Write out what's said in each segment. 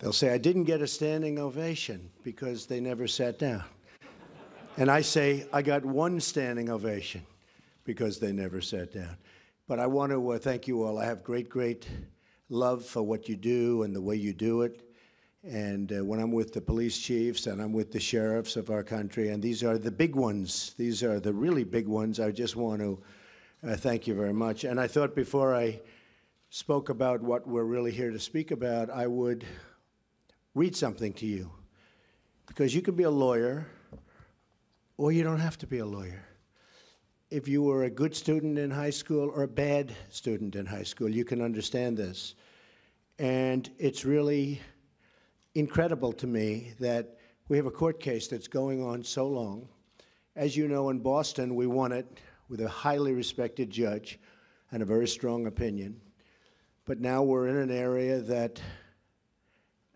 They'll say, I didn't get a standing ovation because they never sat down. And I say, I got one standing ovation because they never sat down. But I want to thank you all. I have great love for what you do and the way you do it. And when I'm with the police chiefs and I'm with the sheriffs of our country, and these are the big ones, these are the really big ones, I just want to thank you very much. And I thought before I spoke about what we're really here to speak about, I would read something to you. Because you can be a lawyer, or you don't have to be a lawyer. If you were a good student in high school or a bad student in high school, you can understand this. And it's really incredible to me that we have a court case that's going on so long. As you know, in Boston, we won it with a highly respected judge and a very strong opinion. But now we're in an area that,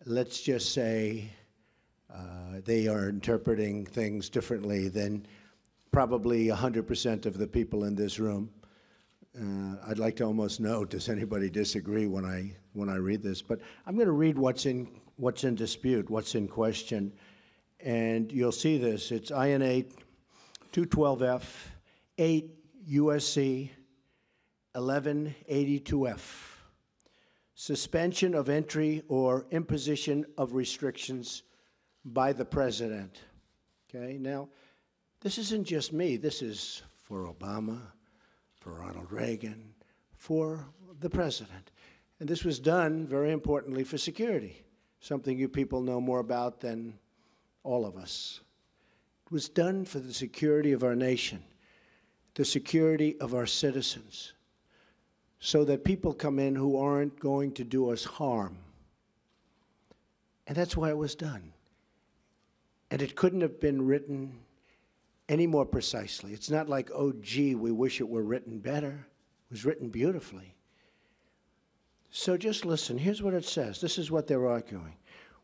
let's just say, they are interpreting things differently than probably 100% of the people in this room. I'd like to almost know, does anybody disagree when I read this? But I'm going to read what's in dispute, what's in question, and you'll see this. It's INA 212F, 8 USC 1182F. Suspension of entry or imposition of restrictions by the president. Okay, now, this isn't just me. This is for Obama, for Ronald Reagan, for the president. And this was done, very importantly, for security, something you people know more about than all of us. It was done for the security of our nation, the security of our citizens, so that people come in who aren't going to do us harm. And that's why it was done. And it couldn't have been written any more precisely. It's not like, oh, gee, we wish it were written better. It was written beautifully. So just listen. Here's what it says. This is what they're arguing.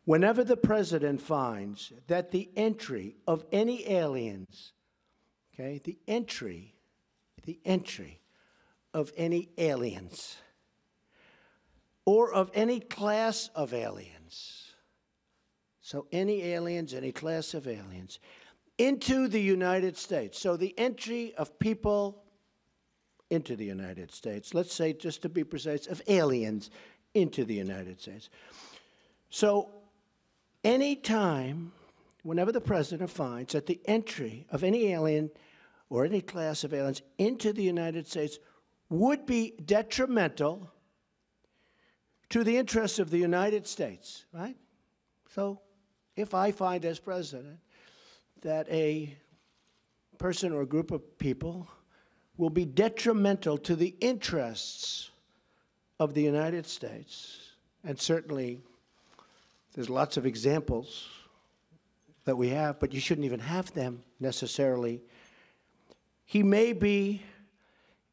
Whenever the president finds that the entry of any aliens, okay, the entry of any aliens or of any class of aliens, so any aliens, any class of aliens, into the United States. So the entry of people into the United States, let's say, just to be precise, of aliens into the United States. So any time, whenever the president finds that the entry of any alien or any class of aliens into the United States would be detrimental to the interests of the United States, right? So if I find as president that a person or a group of people will be detrimental to the interests of the United States, and certainly there's lots of examples that we have, but you shouldn't even have them necessarily. He may be,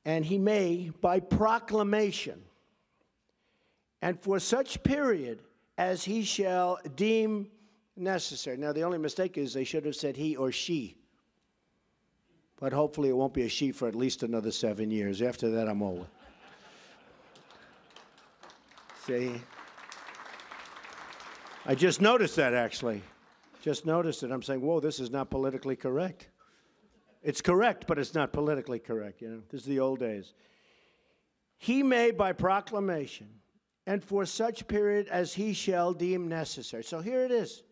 and he may, by proclamation, and for such period as he shall deem necessary. Now, the only mistake is they should have said he or she. But hopefully it won't be a she for at least another 7 years. After that, I'm over. See? I just noticed that, actually. Just noticed it. I'm saying, whoa, this is not politically correct. It's correct, but it's not politically correct, you know. This is the old days. He may, by proclamation, and for such period as he shall deem necessary. So here it is.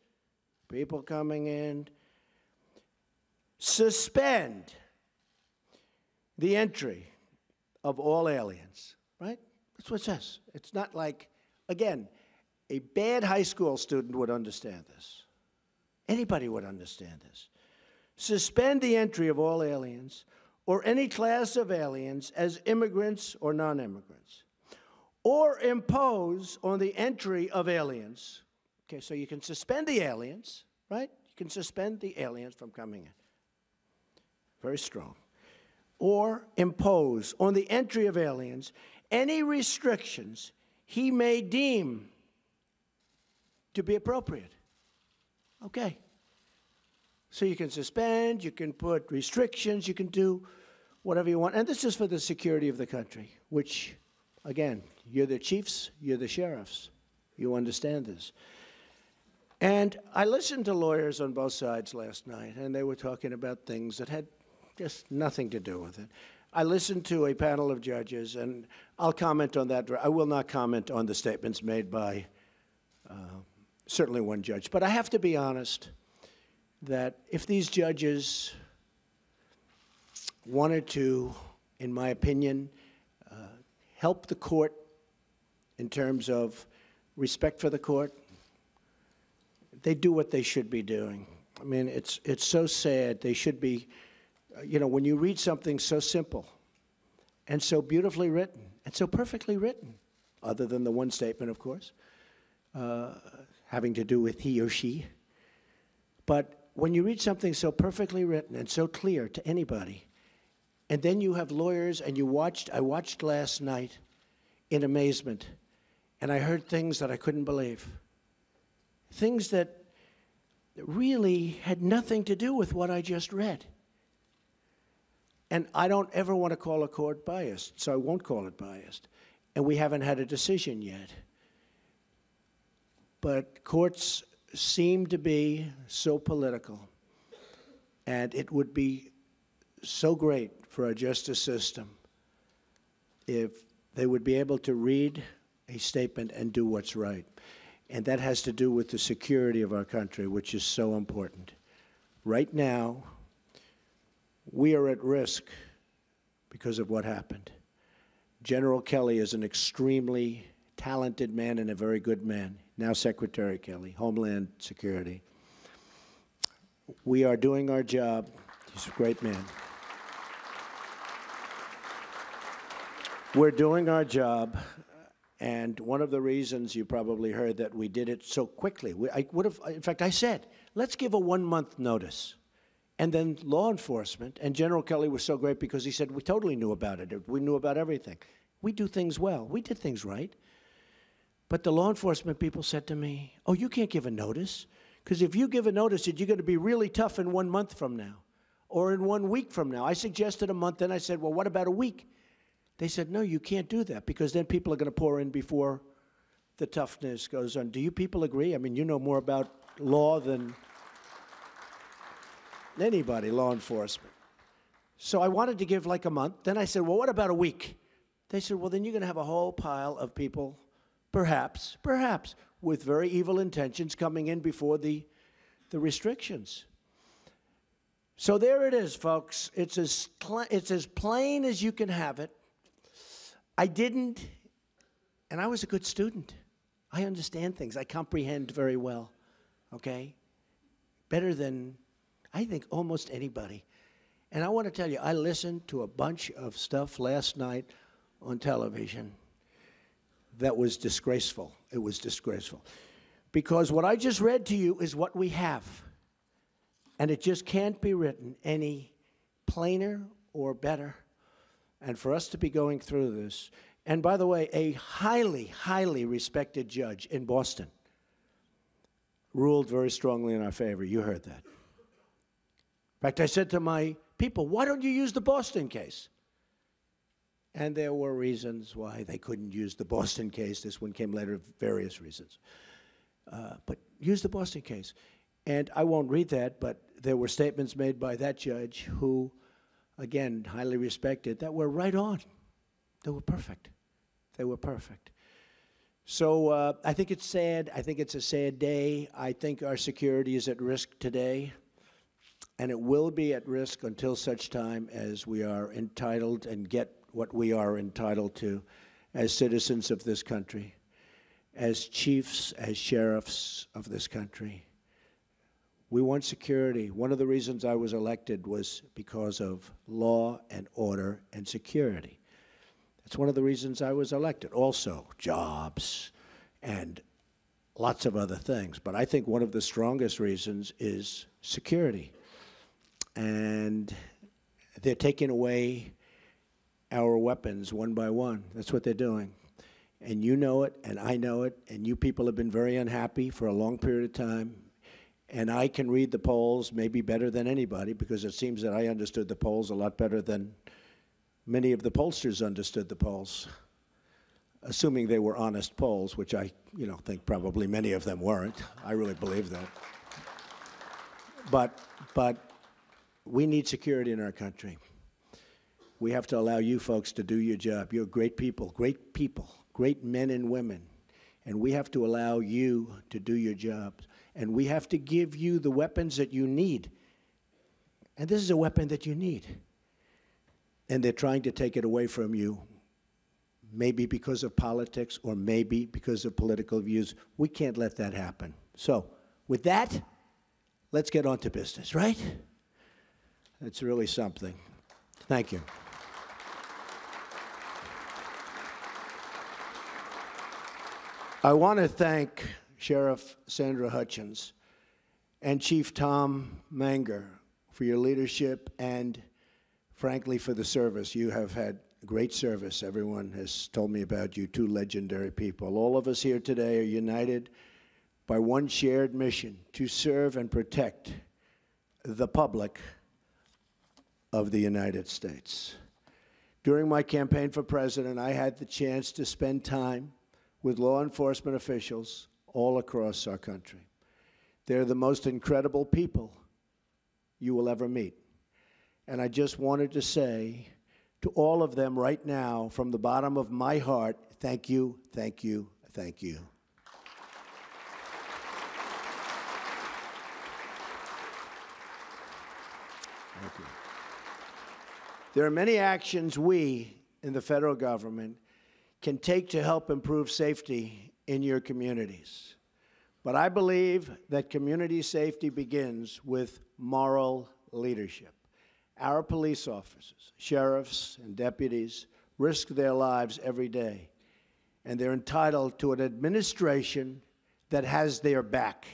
People coming in. Suspend the entry of all aliens, right? That's what it says. It's not like, again, a bad high school student would understand this. Anybody would understand this. Suspend the entry of all aliens or any class of aliens as immigrants or non-immigrants, or impose on the entry of aliens. Okay, so you can suspend the aliens, right? You can suspend the aliens from coming in. Very strong. Or impose on the entry of aliens any restrictions he may deem to be appropriate. Okay. So you can suspend, you can put restrictions, you can do whatever you want. And this is for the security of the country, which, again, you're the chiefs, you're the sheriffs. You understand this. And I listened to lawyers on both sides last night, and they were talking about things that had just nothing to do with it. I listened to a panel of judges, and I'll comment on that. I will not comment on the statements made by certainly one judge. But I have to be honest that if these judges wanted to, in my opinion, help the court in terms of respect for the court, they do what they should be doing. I mean, it's so sad. They should be, you know, when you read something so simple and so beautifully written and so perfectly written, other than the one statement, of course, having to do with he or she. But when you read something so perfectly written and so clear to anybody, and then you have lawyers, and I watched last night in amazement, and I heard things that I couldn't believe. Things that really had nothing to do with what I just read. And I don't ever want to call a court biased, so I won't call it biased. And we haven't had a decision yet. But courts seem to be so political, and it would be so great for our justice system if they would be able to read a statement and do what's right. And that has to do with the security of our country, which is so important. Right now, we are at risk because of what happened. General Kelly is an extremely talented man and a very good man. Now Secretary Kelly, Homeland Security. We are doing our job. He's a great man. We're doing our job. And one of the reasons you probably heard that we did it so quickly, in fact, I said, let's give a 1-month notice. And then law enforcement, and General Kelly was so great because he said, we totally knew about it. We knew about everything. We do things well. We did things right. But the law enforcement people said to me, oh, you can't give a notice. Because if you give a notice, you're going to be really tough in 1 month from now or in 1 week from now. I suggested a month, then I said, well, what about a week? They said, no, you can't do that because then people are going to pour in before the toughness goes on. Do you people agree? I mean, you know more about law than anybody, law enforcement. So I wanted to give like a month. Then I said, well, what about a week? They said, well, then you're going to have a whole pile of people, perhaps, with very evil intentions coming in before the restrictions. So there it is, folks. It's as plain as you can have it. I didn't, and I was a good student. I understand things. I comprehend very well, okay? Better than, I think, almost anybody. And I want to tell you, I listened to a bunch of stuff last night on television that was disgraceful. It was disgraceful. Because what I just read to you is what we have. And it just can't be written any plainer or better. And for us to be going through this, and by the way, a highly, highly respected judge in Boston ruled very strongly in our favor. You heard that. In fact, I said to my people, why don't you use the Boston case? And there were reasons why they couldn't use the Boston case. This one came later, various reasons. But use the Boston case. And I won't read that, but there were statements made by that judge who, again, highly respected, that were right on. They were perfect. They were perfect. So I think it's sad. I think it's a sad day. I think our security is at risk today, and it will be at risk until such time as we are entitled and get what we are entitled to as citizens of this country, as chiefs, as sheriffs of this country. We want security. One of the reasons I was elected was because of law and order and security. That's one of the reasons I was elected. Also, jobs and lots of other things. But I think one of the strongest reasons is security. And they're taking away our weapons one by one. That's what they're doing. And you know it, and I know it, and you people have been very unhappy for a long period of time. And I can read the polls maybe better than anybody because it seems that I understood the polls a lot better than many of the pollsters understood the polls. assuming they were honest polls, which I think probably many of them weren't. I really believe that. But we need security in our country. We have to allow you folks to do your job. You're great people, great men and women. And we have to allow you to do your jobs. And we have to give you the weapons that you need. And this is a weapon that you need. And they're trying to take it away from you, maybe because of politics or maybe because of political views. We can't let that happen. So with that, let's get on to business, right? It's really something. Thank you. I want to thank Sheriff Sandra Hutchins and Chief Tom Manger for your leadership and, frankly, for the service. You have had great service. Everyone has told me about you, two legendary people. All of us here today are united by one shared mission: to serve and protect the public of the United States. During my campaign for president, I had the chance to spend time with law enforcement officials all across our country. They're the most incredible people you will ever meet. And I just wanted to say to all of them right now, from the bottom of my heart, thank you, thank you, thank you. Thank you. There are many actions we in the federal government can take to help improve safety in your communities. But I believe that community safety begins with moral leadership. Our police officers, sheriffs, and deputies risk their lives every day, and they're entitled to an administration that has their back.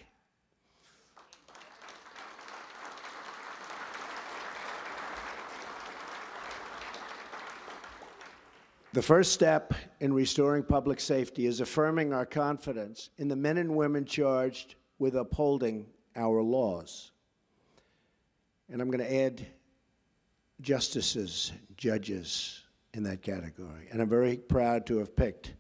The first step in restoring public safety is affirming our confidence in the men and women charged with upholding our laws. And I'm going to add justices, judges in that category. And I'm very proud to have picked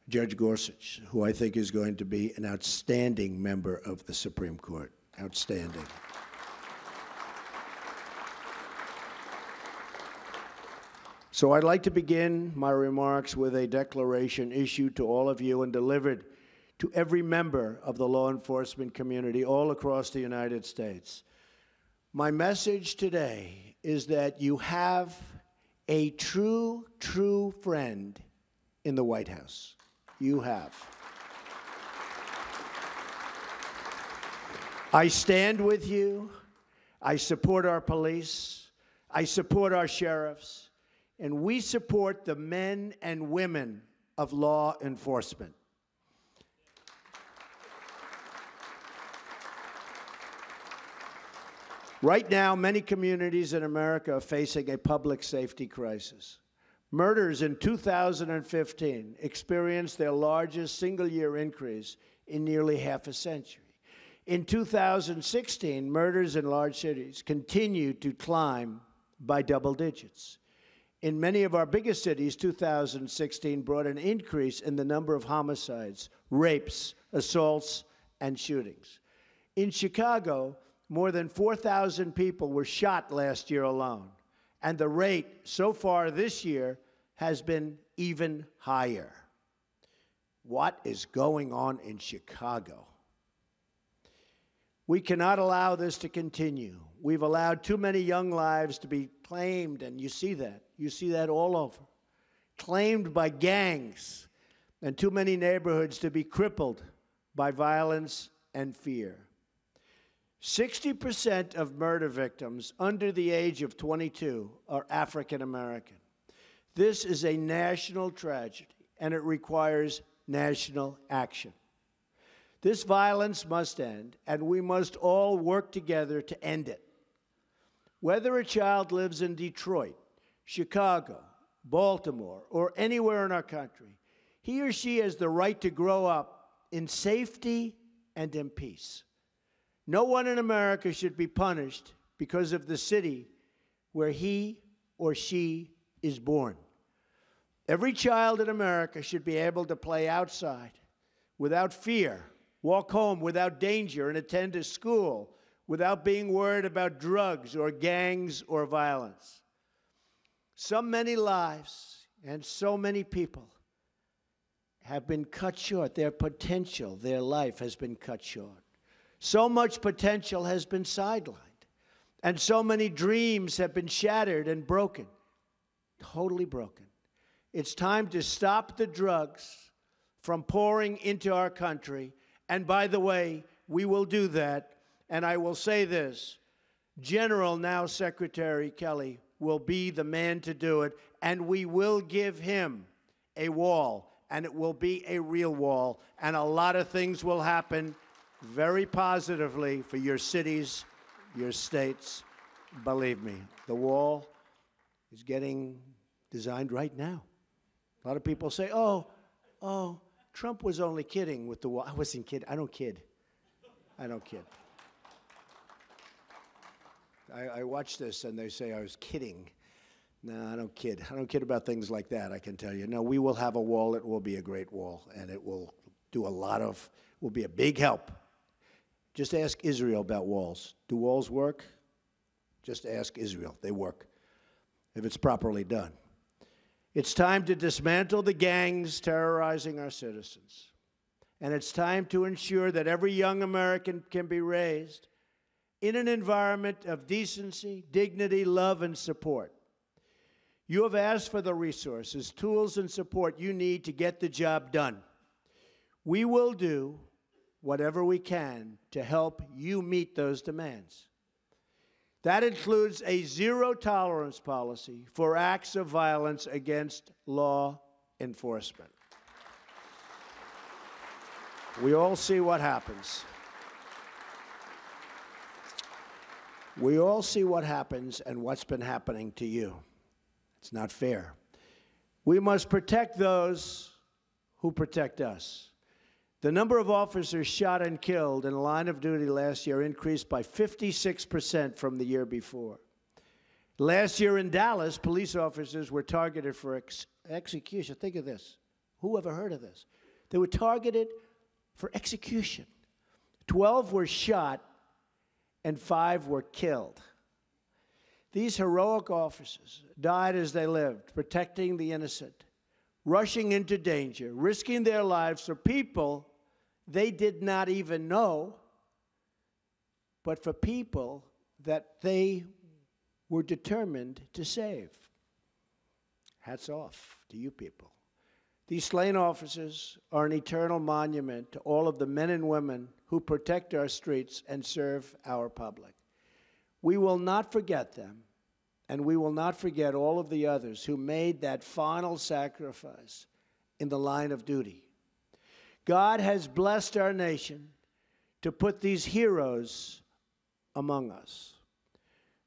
Judge Gorsuch, who I think is going to be an outstanding member of the Supreme Court. Outstanding. So I'd like to begin my remarks with a declaration issued to all of you and delivered to every member of the law enforcement community all across the United States. My message today is that you have a true friend in the White House. You have. I stand with you. I support our police. I support our sheriffs. And we support the men and women of law enforcement. Right now, many communities in America are facing a public safety crisis. Murders in 2015 experienced their largest single-year increase in nearly half a century. In 2016, murders in large cities continued to climb by double digits. In many of our biggest cities, 2016 brought an increase in the number of homicides, rapes, assaults, and shootings. In Chicago, more than 4,000 people were shot last year alone, and the rate so far this year has been even higher. What is going on in Chicago? We cannot allow this to continue. We've allowed too many young lives to be claimed, and you see that. You see that all over. Claimed by gangs, and too many neighborhoods to be crippled by violence and fear. 60% of murder victims under the age of 22 are African American. This is a national tragedy, and it requires national action. This violence must end, and we must all work together to end it. Whether a child lives in Detroit, Chicago, Baltimore, or anywhere in our country, he or she has the right to grow up in safety and in peace. No one in America should be punished because of the city where he or she is born. Every child in America should be able to play outside without fear, walk home without danger, and attend a school without being worried about drugs or gangs or violence. So many lives and so many people have been cut short. Their potential, their life has been cut short. So much potential has been sidelined. And so many dreams have been shattered and broken, totally broken. It's time to stop the drugs from pouring into our country. And by the way, we will do that. And I will say this, General, now Secretary Kelly, will be the man to do it. And we will give him a wall. And it will be a real wall. And a lot of things will happen very positively for your cities, your states. Believe me, the wall is getting designed right now. A lot of people say, oh, Trump was only kidding with the wall. I wasn't kidding. I don't kid. I watch this and they say I was kidding. No, I don't kid. I don't kid about things like that, I can tell you. No, we will have a wall. It will be a great wall, and it will do will be a big help. Just ask Israel about walls. Do walls work? Just ask Israel. They work, if it's properly done. It's time to dismantle the gangs terrorizing our citizens. And it's time to ensure that every young American can be raised in an environment of decency, dignity, love, and support. You have asked for the resources, tools, and support you need to get the job done. We will do whatever we can to help you meet those demands. That includes a zero-tolerance policy for acts of violence against law enforcement. We all see what happens. We all see what happens and what's been happening to you. It's not fair. We must protect those who protect us. The number of officers shot and killed in the line of duty last year increased by 56% from the year before. Last year in Dallas, police officers were targeted for execution. Think of this. Who ever heard of this? They were targeted for execution. 12 were shot and 5 were killed. These heroic officers died as they lived, protecting the innocent, rushing into danger, risking their lives for people they did not even know, but for people that they were determined to save. Hats off to you people. These slain officers are an eternal monument to all of the men and women who protect our streets and serve our public. We will not forget them, and we will not forget all of the others who made that final sacrifice in the line of duty. God has blessed our nation to put these heroes among us.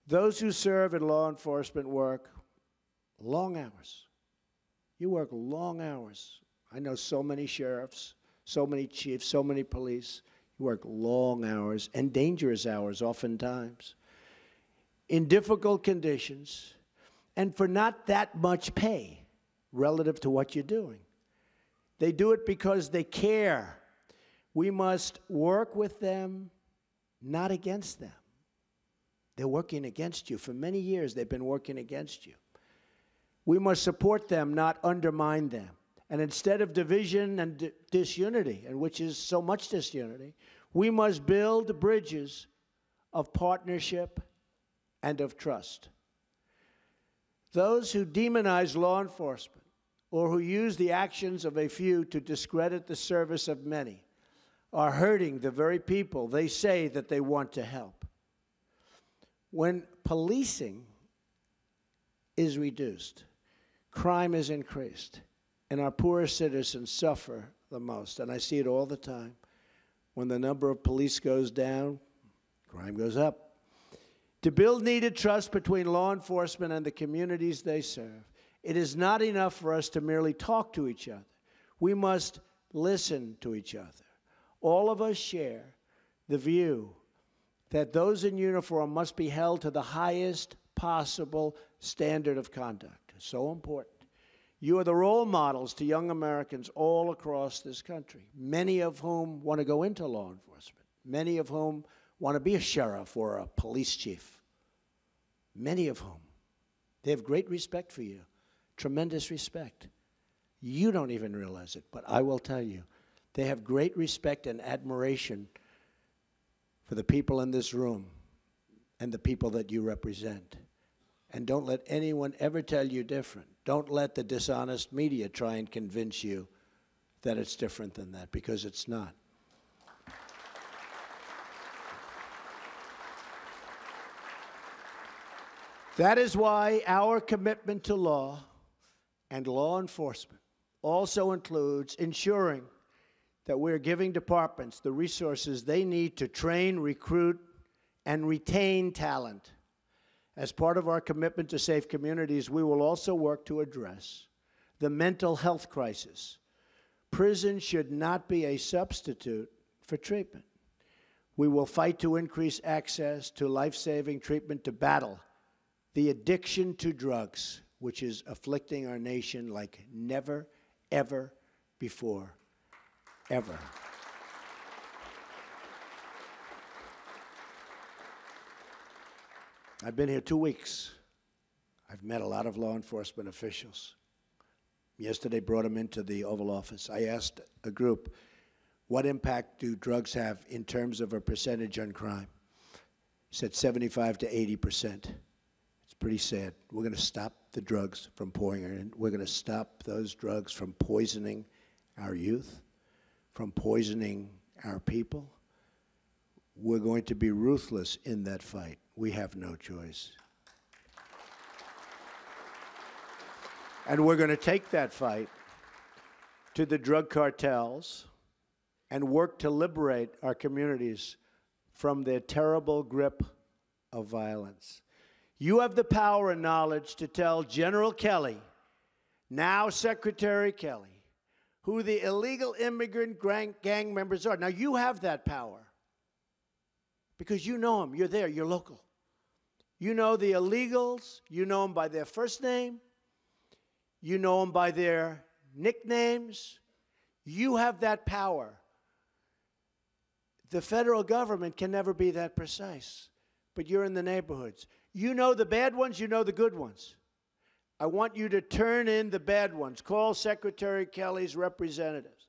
Those who serve in law enforcement work long hours. You work long hours. I know so many sheriffs, so many chiefs, so many police. You work long hours and dangerous hours oftentimes in difficult conditions and for not that much pay relative to what you're doing. They do it because they care. We must work with them, not against them. They're working against you. For many years, they've been working against you. We must support them, not undermine them. And instead of division and disunity, and which is so much disunity, we must build bridges of partnership and of trust. Those who demonize law enforcement or who use the actions of a few to discredit the service of many are hurting the very people they say that they want to help. When policing is reduced, crime is increased, and our poorest citizens suffer the most. And I see it all the time. When the number of police goes down, crime goes up. To build needed trust between law enforcement and the communities they serve, it is not enough for us to merely talk to each other. We must listen to each other. All of us share the view that those in uniform must be held to the highest possible standard of conduct. So important. You are the role models to young Americans all across this country, many of whom want to go into law enforcement, many of whom want to be a sheriff or a police chief, many of whom. They have great respect for you, tremendous respect. You don't even realize it, but I will tell you, they have great respect and admiration for the people in this room and the people that you represent. And don't let anyone ever tell you different. Don't let the dishonest media try and convince you that it's different than that, because it's not. That is why our commitment to law and law enforcement also includes ensuring that we're giving departments the resources they need to train, recruit, and retain talent. As part of our commitment to safe communities, we will also work to address the mental health crisis. Prison should not be a substitute for treatment. We will fight to increase access to life-saving treatment to battle the addiction to drugs, which is afflicting our nation like never, ever before, ever. I've been here 2 weeks. I've met a lot of law enforcement officials. Yesterday, brought them into the Oval Office. I asked a group, what impact do drugs have in terms of a percentage on crime? Said 75 to 80%. It's pretty sad. We're going to stop the drugs from pouring in. We're going to stop those drugs from poisoning our youth, from poisoning our people. We're going to be ruthless in that fight. We have no choice. And we're going to take that fight to the drug cartels and work to liberate our communities from their terrible grip of violence. You have the power and knowledge to tell General Kelly, now Secretary Kelly, who the illegal immigrant gang members are. Now, you have that power because you know them. You're there. You're local. You know the illegals. You know them by their first name. You know them by their nicknames. You have that power. The federal government can never be that precise, but you're in the neighborhoods. You know the bad ones, you know the good ones. I want you to turn in the bad ones. Call Secretary Kelly's representatives,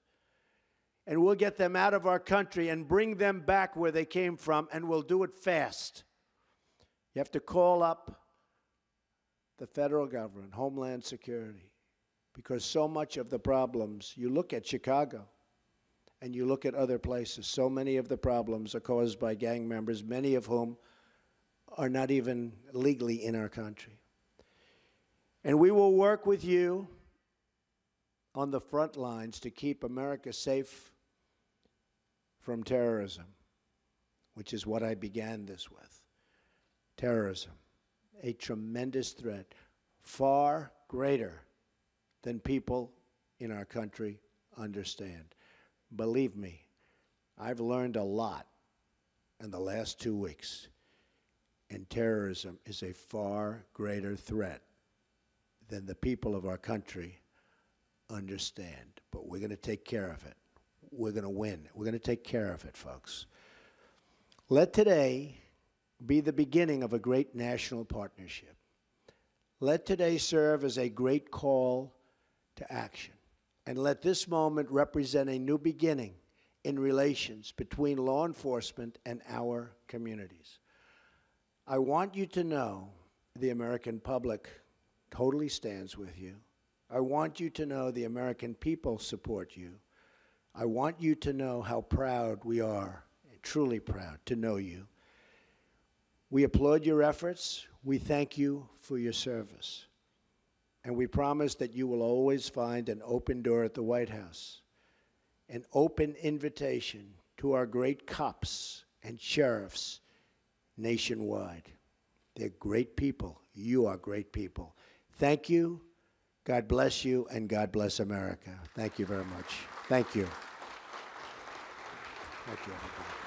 and we'll get them out of our country and bring them back where they came from, and we'll do it fast. You have to call up the federal government, Homeland Security, because so much of the problems, you look at Chicago, and you look at other places, so many of the problems are caused by gang members, many of whom are not even legally in our country. And we will work with you on the front lines to keep America safe from terrorism, which is what I began this with. Terrorism, a tremendous threat, far greater than people in our country understand. Believe me, I've learned a lot in the last 2 weeks, and terrorism is a far greater threat than the people of our country understand. But we're going to take care of it. We're going to win. We're going to take care of it, folks. Let today be the beginning of a great national partnership. Let today serve as a great call to action. And let this moment represent a new beginning in relations between law enforcement and our communities. I want you to know the American public totally stands with you. I want you to know the American people support you. I want you to know how proud we are, truly proud, to know you. We applaud your efforts. We thank you for your service. And we promise that you will always find an open door at the White House, an open invitation to our great cops and sheriffs nationwide. They're great people. You are great people. Thank you. God bless you, and God bless America. Thank you very much. Thank you. Thank you, everybody.